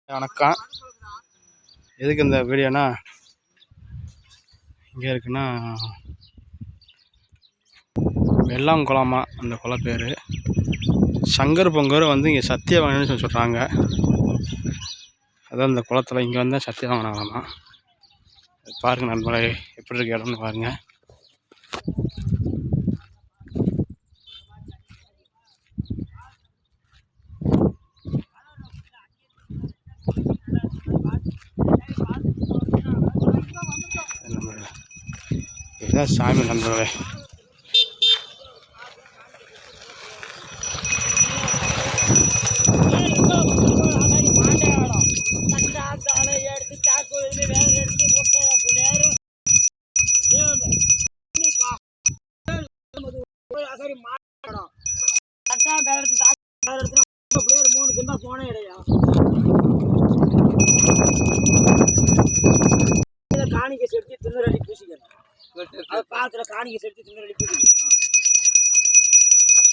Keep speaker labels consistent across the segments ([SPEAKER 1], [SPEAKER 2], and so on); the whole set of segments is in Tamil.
[SPEAKER 1] வணக்கம். எதுக்கு இந்த வீடியோனா, இங்கே இருக்குன்னா வெள்ளாங்குளமா அந்த குள பேர். சங்கர் பொங்கர் வந்து இங்கே சத்தியம் வாங்கினு சொல்கிறாங்க. அதான் இந்த குளத்தில் இங்கே வந்தால் சத்தியம் வாங்கினாங்களாமா. பாருங்கள் நண்பர்களே, எப்படி இருக்கு இடம்னு பாருங்கள். இதுதான் சாமி நண்பர்களே.
[SPEAKER 2] காணிக்கை செலுத்தி திருநெல்வேலி பூசிக்கணும். அது பாத்துல காணிக்கை செலுத்தி திருநெல்வேலி பூசிக்கணும்.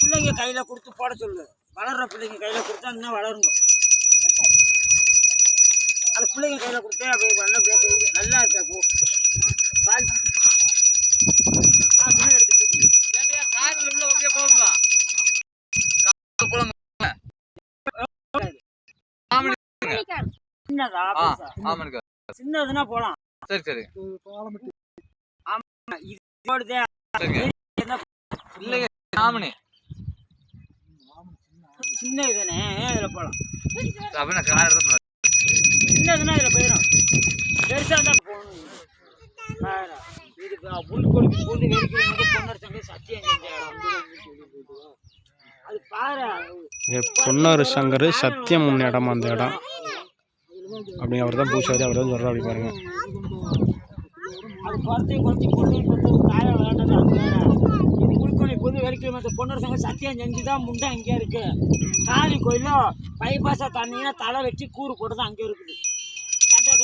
[SPEAKER 2] பிள்ளைங்க கையில கொடுத்து போட சொல்லு. வளர்ற பிள்ளைங்க கையில கொடுத்தா இன்னும் வளருங்க. அது பிள்ளைங்க கையில கொடுத்தே அப்படியே நல்லபடியா செய்யுங்க. நல்லா இருக்கா பூ பால் எடுத்து பூசிக்கணும். சின்னதுன்னா போலாம்.
[SPEAKER 3] சரி சரி.
[SPEAKER 2] சின்ன இதுனே இதுல போலாம்.
[SPEAKER 3] சின்னதுன்னா
[SPEAKER 2] இதுல போயிடும். பெருசா இருந்தா போகணும். இதுக்கு புல்கொழுக்கு போட்டு வெறிக்கிறது பொன்னர் சங்க சத்தியம் அது பாரு.
[SPEAKER 1] பொன்னர் சங்கர் சத்தியம் முன்ன இடம் அந்த இடம் அப்படி அவர் தான் பூசாரி. அவர் தான் சொல்கிறார். அப்படி பாருங்க.
[SPEAKER 2] அது குறைச்சி பொண்ணு கொடுத்து தாயை விளையாண்டது அது வேற. இது புல்கொழி பொண்ணு வெறிக்கல மற்ற பொன்னர் சங்க சத்தியம் செஞ்சு தான் முண்டை இங்கே இருக்கு. காளி கோயிலும் பைபாஸா தண்ணிங்கன்னா தலை வச்சு கூறு போட்டு தான் அங்கே இருக்குது. கரெக்டாக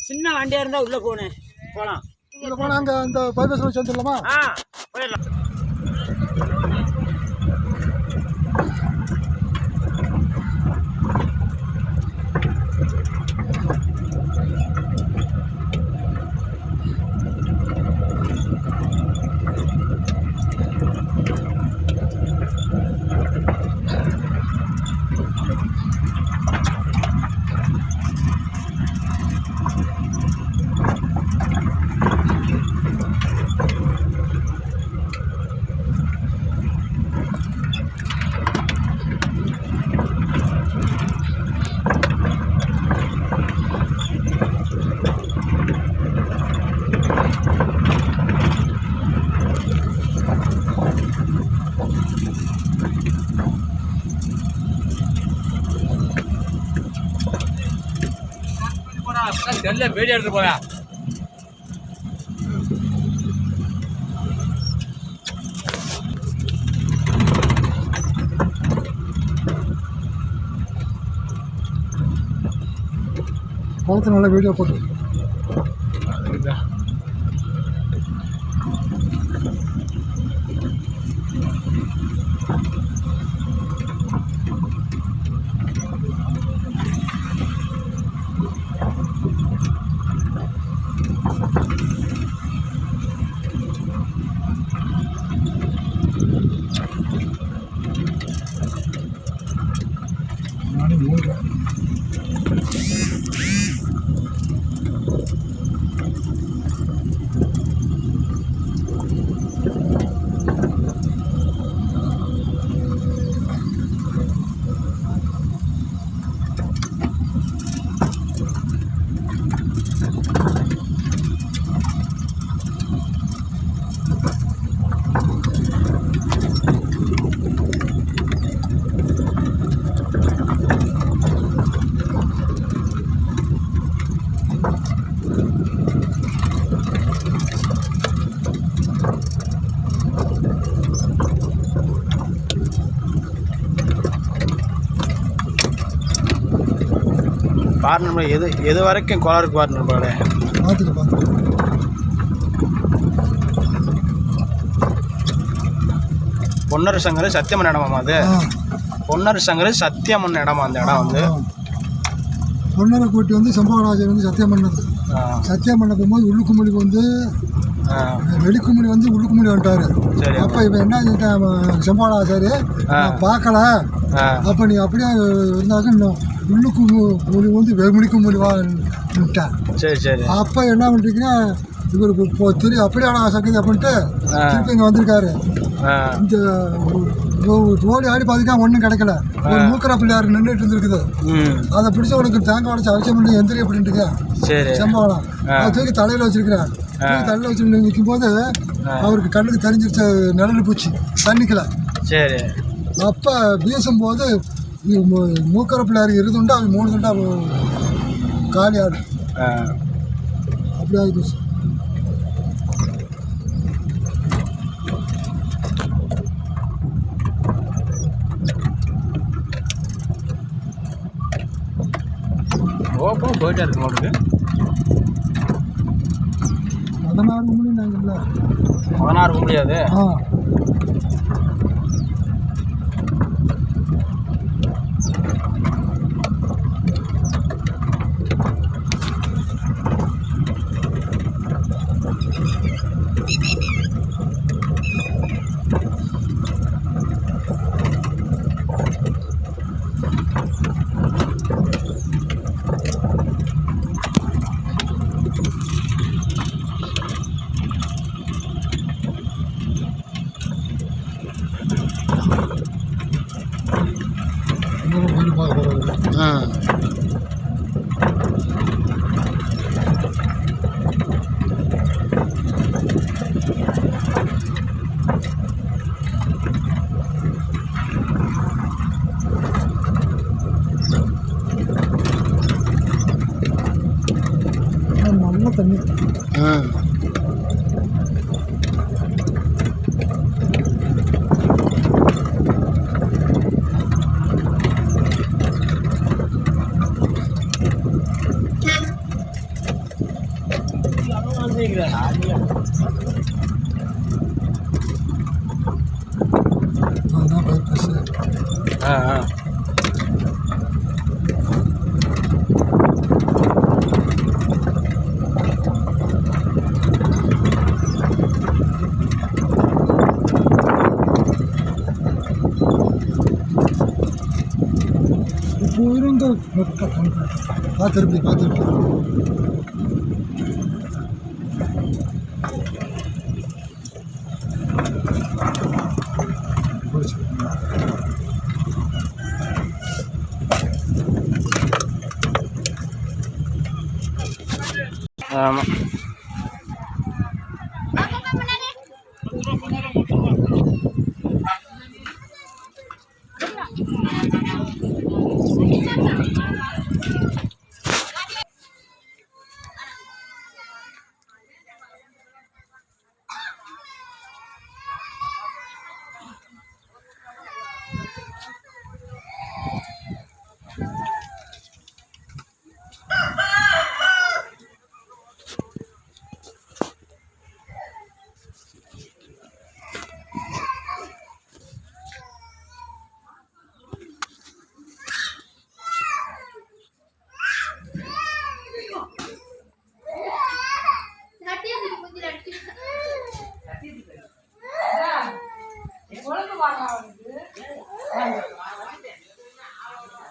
[SPEAKER 2] சின்ன வண்டியா இருந்தா உள்ள போனேன் போலாம்.
[SPEAKER 4] உள்ள போனா அங்க அந்த பைபாஸ் வச்சு வந்துடலாமா?
[SPEAKER 2] போயிடலாம்.
[SPEAKER 3] தெரியல வீடியோ எடுத்து போறேன்.
[SPEAKER 4] பார்த்து நல்லா வீடியோ போட்டு
[SPEAKER 1] பாரு எது வரைக்கும் கோளாறுக்கு பாரு நண்பர்களே.
[SPEAKER 4] பார்த்துட்டு
[SPEAKER 1] பொன்னர் சங்கர் சத்தியம்மன் இடமாமா அது? பொன்னர் சங்கர் சத்தியம்மன் இடமா அந்த இடம் வந்து?
[SPEAKER 4] பொன்னரை கூட்டி வந்து சம்பவராஜர் வந்து சத்தியம் பண்ணது. சத்தியம் பண்ண போகும்போது உள்ளுக்குமொழி வந்து வெளிக்குமொழி வந்து உள்ளுக்குமொழி வந்துட்டாரு. அப்போ இப்போ என்ன சம்பவராஜாரு பார்க்கல, அப்போ நீ அப்படியே இருந்தாக்க உள்ளுக்கு மொழி வந்து வெகுமொழி வாட்டேன்.
[SPEAKER 1] சரி சரி.
[SPEAKER 4] அப்போ என்ன பண்ணுறீங்கன்னா இவருக்கு இப்போ தெரியும் அப்படியே சக்தி அப்படின்ட்டு திருப்பி இங்கே வந்திருக்காரு. இந்த ஓடி ஆடி பார்த்தீங்கன்னா ஒன்றும் கிடைக்கல. ஒரு மூக்கர பிள்ளையார் நின்றுட்டு இருந்துருக்குது. அதை பிடிச்ச உனக்கு தேங்காய் உடச்சு அவசியம் பண்ணி எந்திரி அப்படின்ட்டுங்க செம்பவளம் அதை தூக்கி தலையில் வச்சிருக்கிறேன். தலையில் வச்சு நிற்கும் போது அவருக்கு கண்ணுக்கு தெரிஞ்சிருச்ச நிழல் பூச்சி தண்ணிக்கல.
[SPEAKER 1] சரி.
[SPEAKER 4] அப்போ வீசும்போது மூக்கர பிள்ளையார் இருந்துண்டா அது 3 துண்டா காலி ஆடு. அப்படி ஆகி போச்சு.
[SPEAKER 1] ஓப்பன் போயிட்டே இருக்கு உங்களுக்கு.
[SPEAKER 4] 16 கும்பிடு நாங்கள்ல
[SPEAKER 1] 16 முடியாது. நல்ல தண்ணி. அதுதான் பைப்பஸ். போயிருந்த பார்த்துருப்பேன். ஆமாம்.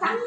[SPEAKER 5] தண்ணி